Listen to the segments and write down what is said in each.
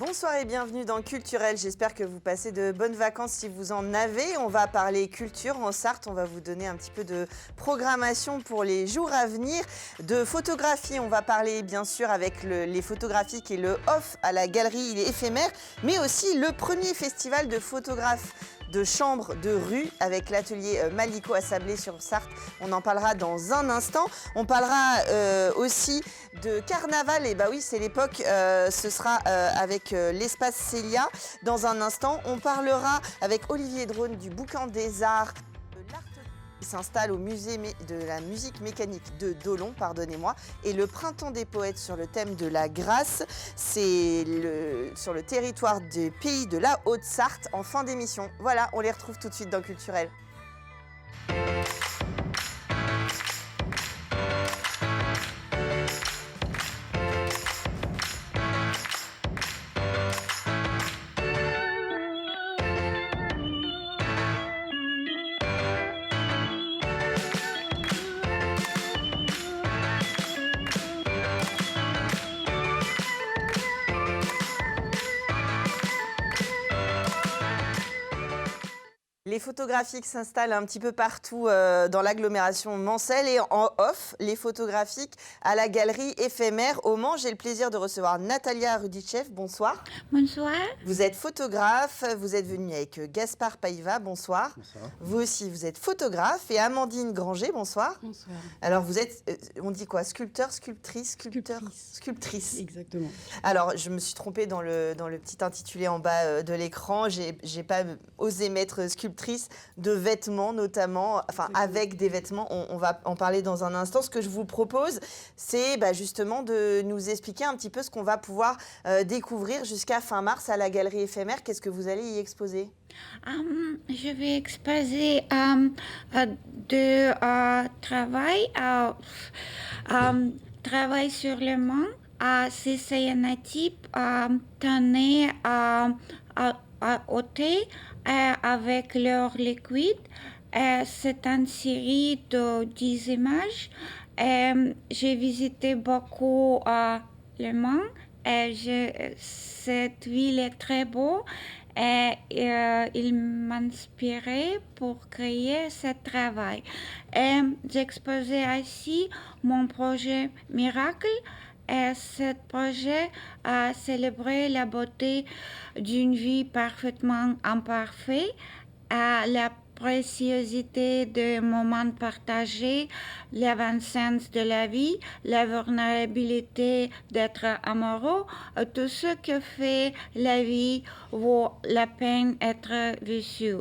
Bonsoir et bienvenue dans Culturel. J'espère que vous passez de bonnes vacances si vous en avez. On va parler culture en Sarthe. On va vous donner un petit peu de programmation pour les jours à venir. De photographie, on va parler bien sûr avec les photographies qui est le off à la galerie éphémère, mais aussi le premier festival de photographes de chambre de rue avec l'atelier Maliko à Sablé-sur-Sarthe. On en parlera dans un instant. On parlera aussi de carnaval. Et bah oui, c'est l'époque. Ce sera avec l'espace Célia. Dans un instant, on parlera avec Olivier Drone du Boucan des Arts. Il s'installe au musée de la musique mécanique de Dolon, pardonnez-moi, et le Printemps des poètes sur le thème de la grâce, c'est sur le territoire des pays de la Haute-Sarthe en fin d'émission. Voilà, on les retrouve tout de suite dans Culturel. Les photographiques s'installent un petit peu partout dans l'agglomération mancelle et en off, les photographiques à la galerie éphémère au Mans. J'ai le plaisir de recevoir Natalia Rudichev. Bonsoir. Bonsoir. Vous êtes photographe, vous êtes venue avec Gaspard Paiva. Bonsoir. Bonsoir. Vous aussi, vous êtes photographe et Amandine Granger. Bonsoir. Bonsoir. Alors vous êtes, on dit quoi, sculpteur, sculptrice, sculptrice. Exactement. Alors je me suis trompée dans le petit intitulé en bas de l'écran. J'ai pas osé mettre sculptrice de vêtements notamment, enfin avec des vêtements. On va en parler dans un instant. Ce que je vous propose, c'est justement de nous expliquer un petit peu ce qu'on va pouvoir découvrir jusqu'à fin mars à la galerie éphémère. Qu'est-ce que vous allez y exposer? Je vais exposer de travail, travail sur le Mans. C'est cyanotype tanné au thé avec l'or liquide. C'est une série de 10 images. J'ai visité beaucoup le Mans. Cette ville est très beau. Il m'inspirait pour créer ce travail. J'exposais aussi mon projet Miracle. Ce projet a célébré la beauté d'une vie parfaitement imparfaite, la préciosité des moments partagés, l'avancée de la vie, la vulnérabilité d'être amoureux, tout ce que fait la vie vaut la peine d'être vécu.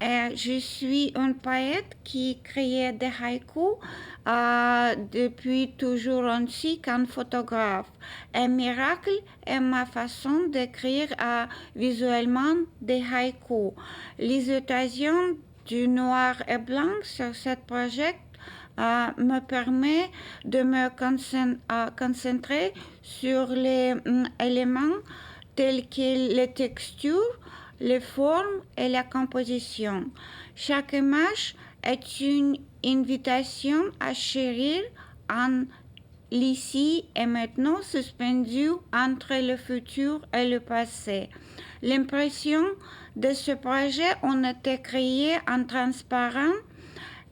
Je suis une poète qui crée des haïkus depuis toujours ainsi qu'un photographe. Un miracle est ma façon d'écrire visuellement des haïkus. L'utilisation du noir et blanc sur ce projet me permet de me concentrer sur les éléments tels que les textures, les formes et la composition. Chaque image est une invitation à chérir en l'ici et maintenant suspendu entre le futur et le passé. L'impression de ce projet a été créée en transparent,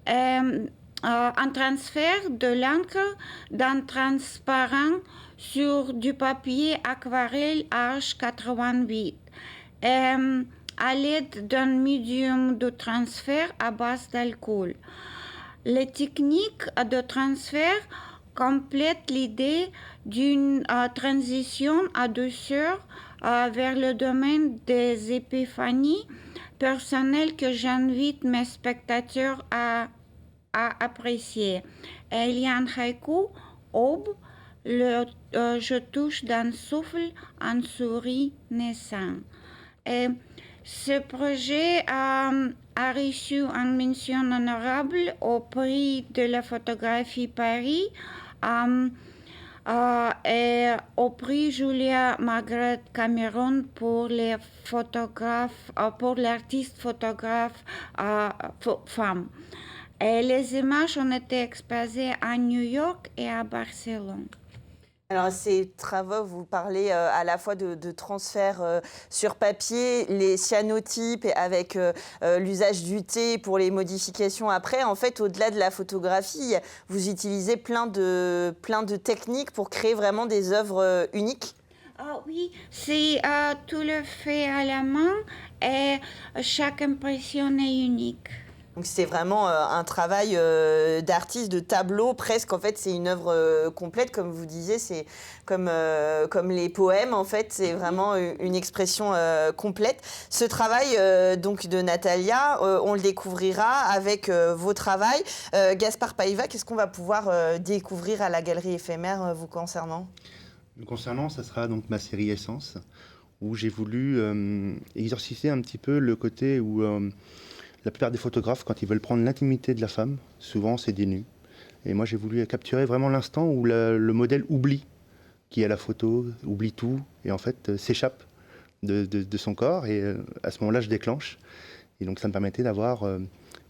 un transfert de l'encre d'un transparent sur du papier aquarelle H88. À l'aide d'un médium de transfert à base d'alcool. Les techniques de transfert complètent l'idée d'une transition à douceur vers le domaine des épiphanies personnelles que j'invite mes spectateurs à apprécier. Il y a un haïku, aube, je touche d'un souffle un souris naissant. Et ce projet a reçu une mention honorable au prix de la photographie Paris et au prix Julia Margaret Cameron pour les photographes, pour l'artiste photographe femme. Et les images ont été exposées à New York et à Barcelone. Alors ces travaux, vous parlez à la fois de transfert sur papier, les cyanotypes et avec l'usage du thé pour les modifications après. En fait, au-delà de la photographie, vous utilisez plein de techniques pour créer vraiment des œuvres uniques. Ah oui, c'est tout le fait à la main et chaque impression est unique. Donc c'est vraiment un travail d'artiste, de tableau, presque. En fait, c'est une œuvre complète, comme vous disiez. C'est comme les poèmes, en fait. C'est vraiment une expression complète. Ce travail donc de Natalia, on le découvrira avec vos travaux. Gaspard Paiva, qu'est-ce qu'on va pouvoir découvrir à la Galerie éphémère vous concernant? Me concernant, ça sera donc ma série Essence, où j'ai voulu exorciser un petit peu le côté où la plupart des photographes, quand ils veulent prendre l'intimité de la femme, souvent c'est des nus. Et moi j'ai voulu capturer vraiment l'instant où le modèle oublie qui est à la photo, oublie tout, et en fait s'échappe de son corps, et à ce moment-là je déclenche. Et donc ça me permettait d'avoir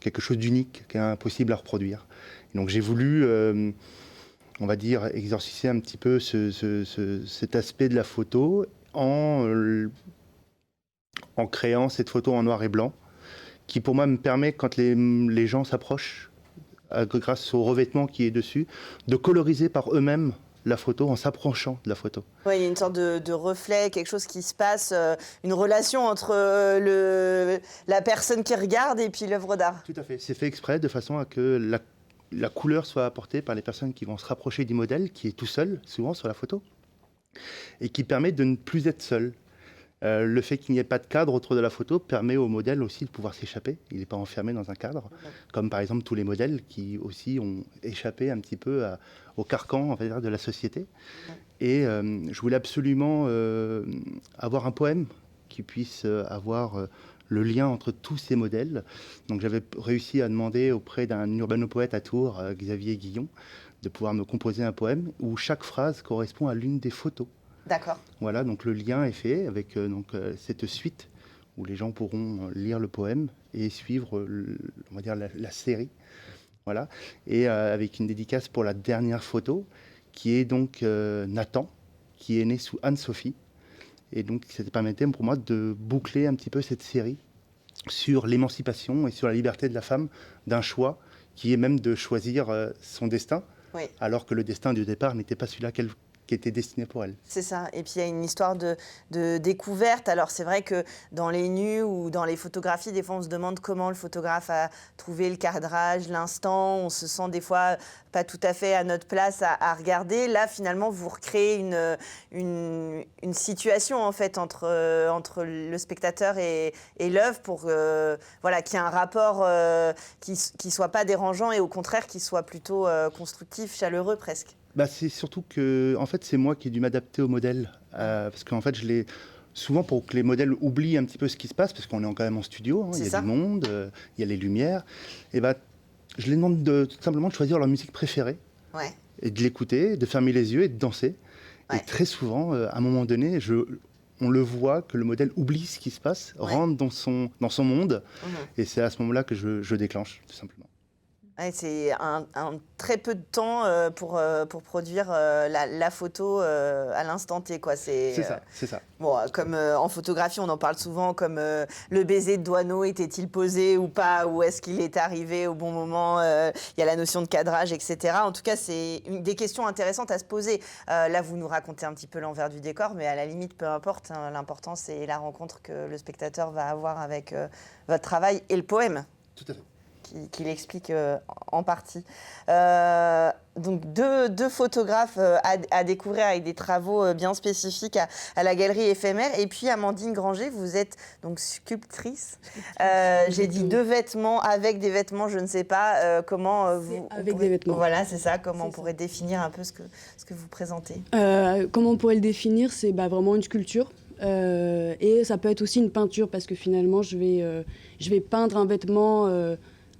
quelque chose d'unique, qui est impossible à reproduire. Et donc j'ai voulu, on va dire, exorciser un petit peu cet aspect de la photo en créant cette photo en noir et blanc, qui pour moi me permet, quand les gens s'approchent, grâce au revêtement qui est dessus, de coloriser par eux-mêmes la photo en s'approchant de la photo. Oui, il y a une sorte de reflet, quelque chose qui se passe, une relation entre la personne qui regarde et puis l'œuvre d'art. Tout à fait. C'est fait exprès de façon à que la couleur soit apportée par les personnes qui vont se rapprocher du modèle, qui est tout seul, souvent sur la photo, et qui permet de ne plus être seul. Le fait qu'il n'y ait pas de cadre autour de la photo permet au modèle aussi de pouvoir s'échapper. Il n'est pas enfermé dans un cadre, comme par exemple tous les modèles qui aussi ont échappé un petit peu au carcan, on va dire, de la société. Et je voulais absolument avoir un poème qui puisse avoir le lien entre tous ces modèles. Donc j'avais réussi à demander auprès d'un urbanopoète à Tours, Xavier Guillon, de pouvoir me composer un poème où chaque phrase correspond à l'une des photos. D'accord. Voilà, donc le lien est fait avec cette suite où les gens pourront lire le poème et suivre, on va dire, la série. Voilà. Et avec une dédicace pour la dernière photo, qui est donc Nathan, qui est né sous Anne-Sophie. Et donc, ça permettait pour moi de boucler un petit peu cette série sur l'émancipation et sur la liberté de la femme d'un choix, qui est même de choisir son destin, Oui. alors que le destin du départ n'était pas celui-là qui était destiné pour elle. C'est ça. Et puis il y a une histoire de découverte. Alors c'est vrai que dans les nus ou dans les photographies, des fois on se demande comment le photographe a trouvé le cadrage, l'instant. On se sent des fois pas tout à fait à notre place à regarder. Là finalement vous recréez une situation en fait entre le spectateur et l'œuvre pour voilà, qu'il y ait un rapport qui soit pas dérangeant et au contraire qui soit plutôt constructif, chaleureux presque. Bah, c'est surtout que en fait, c'est moi qui ai dû m'adapter au modèle. Parce qu'en fait, souvent pour que les modèles oublient un petit peu ce qui se passe, parce qu'on est quand même en studio, il y a du monde, il y a les lumières, et bah, je les demande tout simplement de choisir leur musique préférée, Ouais. et de l'écouter, de fermer les yeux et de danser. Ouais. Et très souvent, à un moment donné, on le voit que le modèle oublie ce qui se passe, rentre dans son monde, et c'est à ce moment-là que je déclenche, tout simplement. Ouais, c'est un très peu de temps pour produire la photo à l'instant T, quoi. C'est ça. Bon, comme en photographie, on en parle souvent, comme le baiser de Doisneau, était-il posé ou pas, ou est-ce qu'il est arrivé au bon moment, il y a la notion de cadrage, etc. En tout cas, c'est des questions intéressantes à se poser. Là, vous nous racontez un petit peu l'envers du décor, mais à la limite, peu importe, hein, l'important, c'est la rencontre que le spectateur va avoir avec votre travail et le poème. Tout à fait. Qui l'explique en partie. Donc deux photographes à découvrir avec des travaux bien spécifiques à la Galerie éphémère. Et puis Amandine Granger, vous êtes donc sculptrice. J'ai dit deux vêtements, avec des vêtements, je ne sais pas comment vous... Avec des vêtements. Voilà, c'est ça. Comment on pourrait définir un peu ce que vous présentez? Comment on pourrait le définir? C'est vraiment une sculpture. Et ça peut être aussi une peinture, parce que finalement, je vais peindre un vêtement...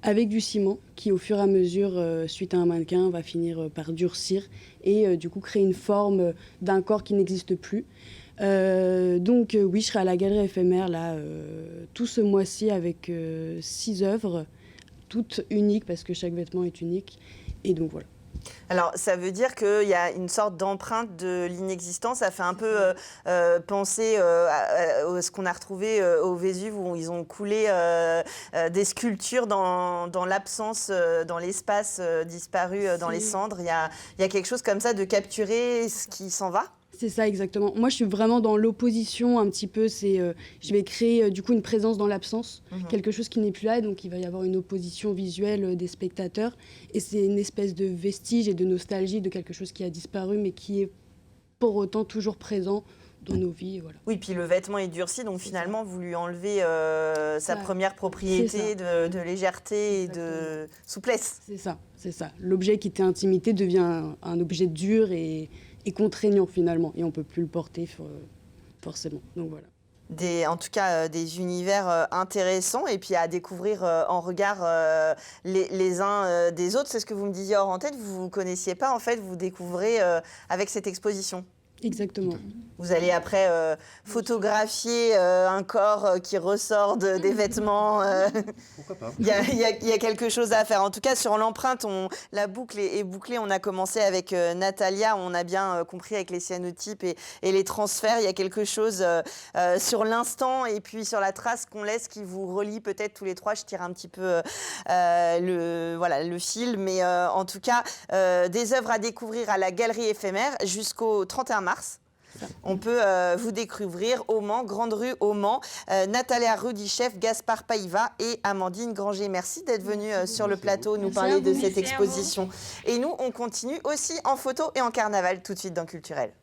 avec du ciment qui, au fur et à mesure, suite à un mannequin, va finir par durcir et du coup créer une forme d'un corps qui n'existe plus. Donc oui, je serai à la Galerie éphémère là, tout ce mois-ci avec 6 œuvres, toutes uniques parce que chaque vêtement est unique. Et donc voilà. Alors, ça veut dire qu'il y a une sorte d'empreinte de l'inexistence. Ça fait un peu penser à ce qu'on a retrouvé au Vésuve, où ils ont coulé des sculptures dans l'absence, dans l'espace disparu dans les cendres. Il y a quelque chose comme ça de capturer ce qui s'en va. C'est ça, exactement. Moi, je suis vraiment dans l'opposition un petit peu. Je vais créer du coup une présence dans l'absence, quelque chose qui n'est plus là. Donc, il va y avoir une opposition visuelle des spectateurs. Et c'est une espèce de vestige et de nostalgie de quelque chose qui a disparu, mais qui est pour autant toujours présent dans nos vies. Voilà. Oui, puis le vêtement est durci, donc finalement, vous lui enlevez sa première propriété de légèreté et de souplesse. C'est ça. L'objet qui était intimité devient un objet dur et contraignant finalement, et on ne peut plus le porter forcément. Donc voilà. En tout cas, des univers intéressants et puis à découvrir en regard les uns des autres. C'est ce que vous me disiez hors antenne, vous ne vous connaissiez pas en fait, vous découvrez avec cette exposition. Exactement. Vous allez après photographier un corps qui ressort des vêtements. Pourquoi pas. Il y a quelque chose à faire. En tout cas, sur l'empreinte, la boucle est bouclée. On a commencé avec Natalia. On a bien compris avec les cyanotypes et les transferts. Il y a quelque chose sur l'instant et puis sur la trace qu'on laisse qui vous relie peut-être tous les trois. Je tire un petit peu le fil. Mais en tout cas, des œuvres à découvrir à la Galerie Éphémère jusqu'au 31 mars. On peut vous découvrir au Mans, Grande Rue au Mans, Natalia Rudichev, Gaspard Païva et Amandine Granger. Merci d'être venue sur le plateau nous parler de cette exposition. Et nous, on continue aussi en photo et en carnaval tout de suite dans Culturel.